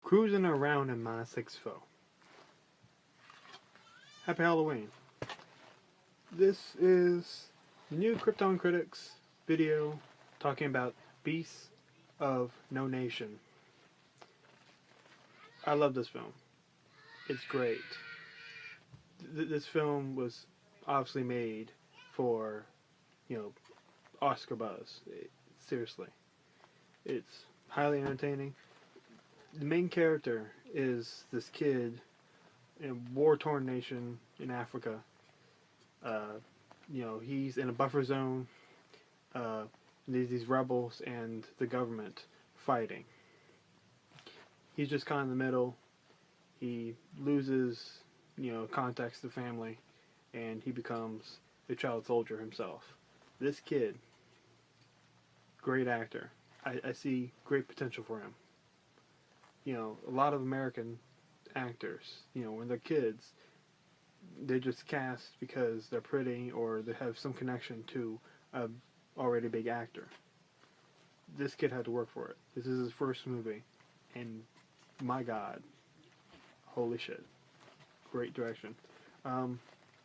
Cruising around in my 6 foe. Happy Halloween. This is the new Krypton Critics video talking about Beasts of No Nation. I love this film. It's great. This film was obviously made for, Oscar buzz. Seriously. It's highly entertaining. The main character is this kid in a war-torn nation in Africa. He's in a buffer zone. There's these rebels and the government fighting. He's just kind of in the middle. He loses, contacts to family, and he becomes a child soldier himself. This kid, great actor. I see great potential for him. A lot of American actors, when they're kids, they're just cast because they're pretty or they have some connection to a already big actor. This kid had to work for it. This is his first movie, and my God, holy shit, great direction.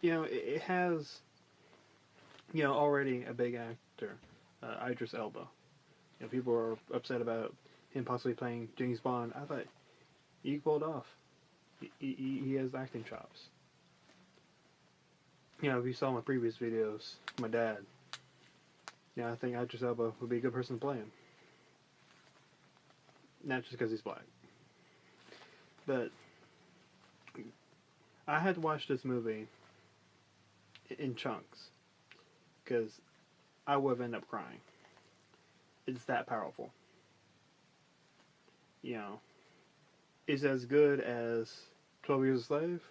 It has, already a big actor, Idris Elba. People are upset about him possibly playing James Bond. I thought he pulled off. He has acting chops. If you saw my previous videos, my dad, I think Idris Elba would be a good person to play him. Not just because he's black. But I had to watch this movie in chunks because I would have ended up crying. It's that powerful. Is as good as 12 Years a Slave?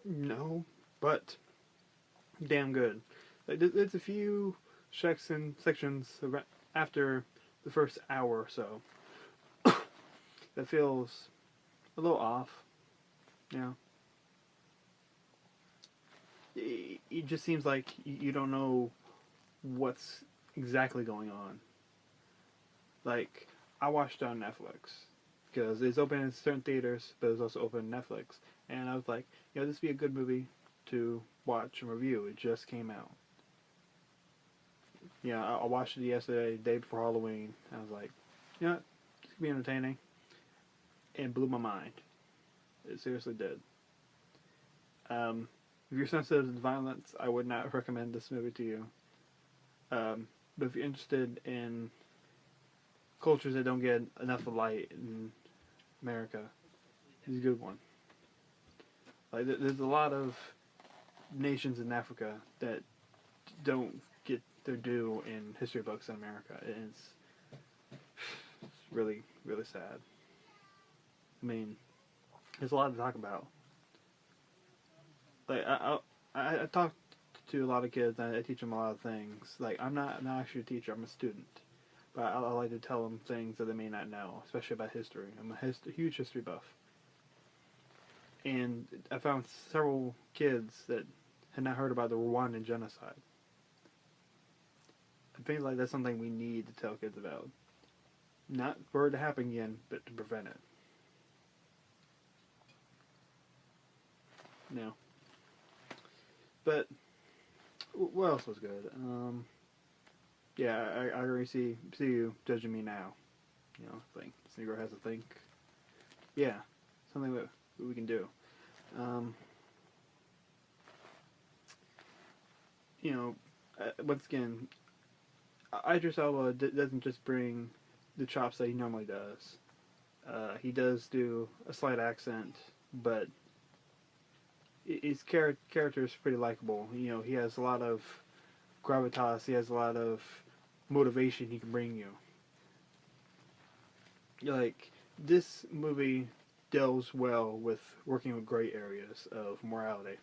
No, but damn good. There's a few sections after the first hour or so that feels a little off. It just seems like you don't know what's exactly going on. Like, I watched it on Netflix because it's open in certain theaters, but it's also open on Netflix. And I was like, this would be a good movie to watch and review. It just came out. I watched it yesterday, day before Halloween. I was like, this could be entertaining. It blew my mind. It seriously did. If you're sensitive to violence, I would not recommend this movie to you. But if you're interested in cultures that don't get enough light in America, it's a good one. Like, there's a lot of nations in Africa that don't get their due in history books in America. It's really, really sad. I mean, there's a lot to talk about. Like, I talk to a lot of kids, and I teach them a lot of things. Like, I'm not actually a teacher, I'm a student. But I like to tell them things that they may not know, especially about history. I'm a huge history buff. And I found several kids that had not heard about the Rwandan genocide. I feel like that's something we need to tell kids about. Not for it to happen again, but to prevent it. But what else was good? I already see you judging me now. Think this Negro has to think. Yeah, something that we can do. Once again, Idris Elba doesn't just bring the chops that he normally does. He does do a slight accent, but his character is pretty likable. He has a lot of gravitas. He has a lot of motivation he can bring you. Like, this movie deals well with working with gray areas of morality.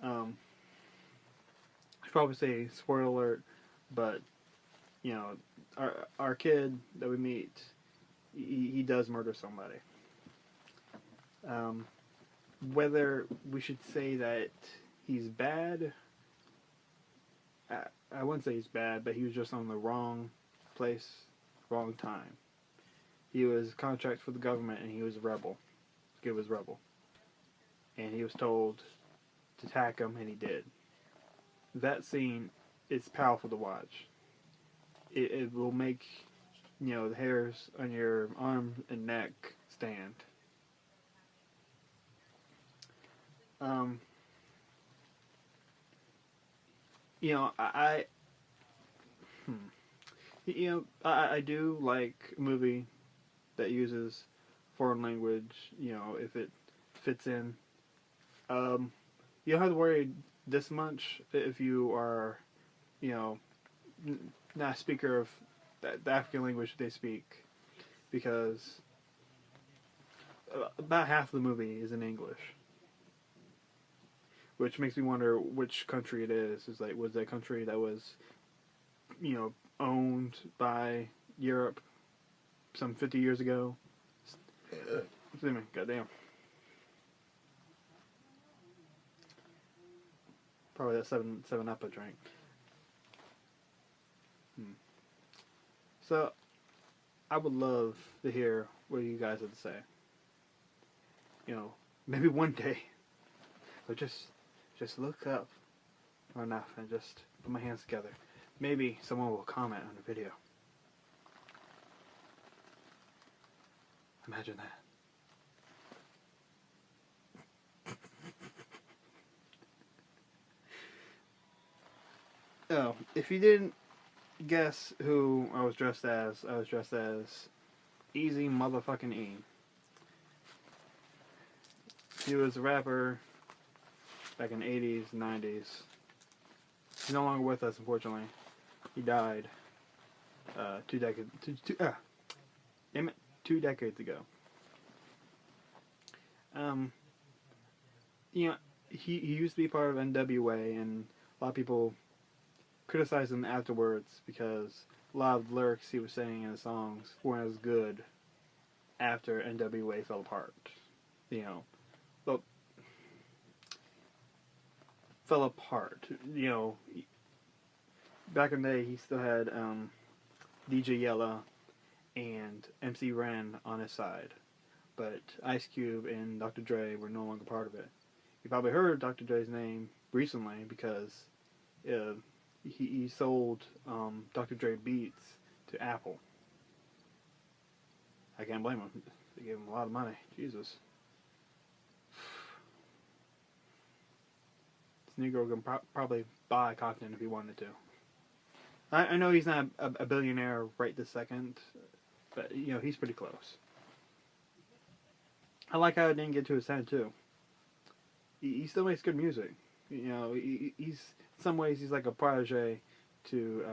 I should probably say spoiler alert, but our kid that we meet, he does murder somebody. Whether we should say that he's bad, I wouldn't say he's bad, but he was just on the wrong place, wrong time. He was contract for the government, and he was a rebel. He was a rebel, and he was told to attack him, and he did. That scene is powerful to watch. It will make the hairs on your arm and neck stand. Um, you know, hmm. I do like a movie that uses foreign language. If it fits in. You don't have to worry this much if you are, you know, not a speaker of the African language they speak, because about half of the movie is in English, which makes me wonder which country it is. Is like, was that country that was, owned by Europe some 50 years ago? Excuse me, goddamn. Probably that seven up I drank. So, I would love to hear what you guys have to say. Maybe one day, or just look up enough and just put my hands together. Maybe someone will comment on the video. Imagine that. Oh, if you didn't guess who I was dressed as Eazy motherfucking E. He was a rapper back in the 80s, 90s. He's no longer with us, unfortunately. He died 2 decades ago. He used to be part of NWA, and a lot of people criticized him afterwards because a lot of the lyrics he was saying in his songs weren't as good after NWA fell apart. But fell apart. Back in the day, he still had DJ Yella and MC Ren on his side, but Ice Cube and Dr. Dre were no longer part of it. You probably heard Dr. Dre's name recently because he sold Dr. Dre beats to Apple. I can't blame him. They gave him a lot of money. Jesus. This Negro can probably buy Compton if he wanted to. I know he's not a billionaire right this second, but he's pretty close. I like how it didn't get to his head too. He still makes good music. He's in some ways he's like a protege to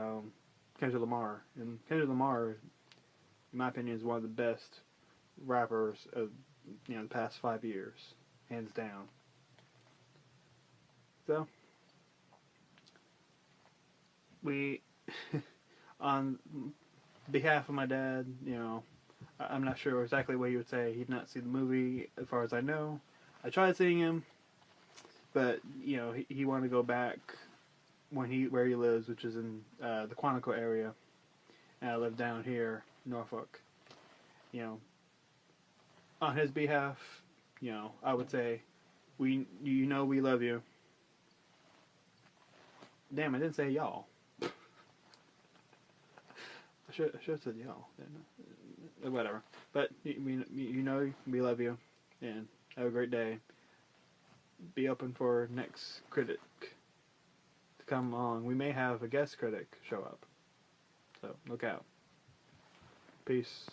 Kendrick Lamar, and Kendrick Lamar, in my opinion, is one of the best rappers of the past 5 years, hands down. So we, on behalf of my dad, I'm not sure exactly what he would say. He'd not seen the movie, as far as I know. I tried seeing him, but he wanted to go back where he lives, which is in the Quantico area, and I live down here, Norfolk. On his behalf, I would say, we love you. Damn, I didn't say y'all. I should have said y'all. Whatever. But we love you, and have a great day. Be open for next critic to come along. We may have a guest critic show up, so look out. Peace.